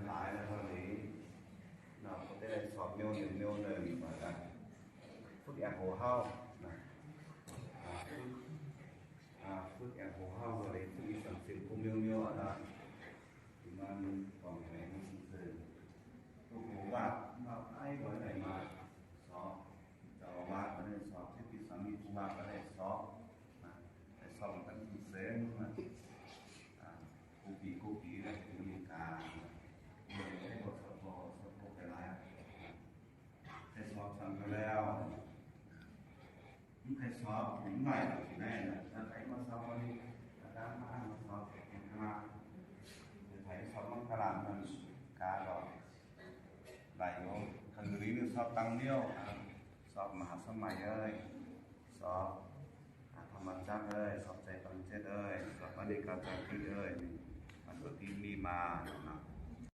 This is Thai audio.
หลายแล้วเท่านี้เนาะก็ได้สอบเมล1มาแล้วฝึกแอปโหเฮานะฝึกแอปโหเฮาก็เลยฝึกสังสิคุมเมลนะที่มันของแห่งนี้คือทุกหมู่บ้านเราไอ้บ่ได้มาสอบเจ้าอาวาสก็ได้สอบที่สามีผู้ว่าก็ได้สอบนะได้สอบกันที่เซนนะกูปีแล้วมีการให้บทสอบไปหลายให้สอบสั่งไปแล้วมีใครสอบถึงใหม่แน่นะถ้าใครมาสอบวันนี้อาจารย์มาสอบมาจะใครสอบมังกรานมันการหรอกไหลโยคันนี้นึงสอบตังเดียวสอบมหาสมัยสอบธรรมจักรสอบใจตังเจ็ดสอบอเนกาจักรีมันก็ที่มีมานะ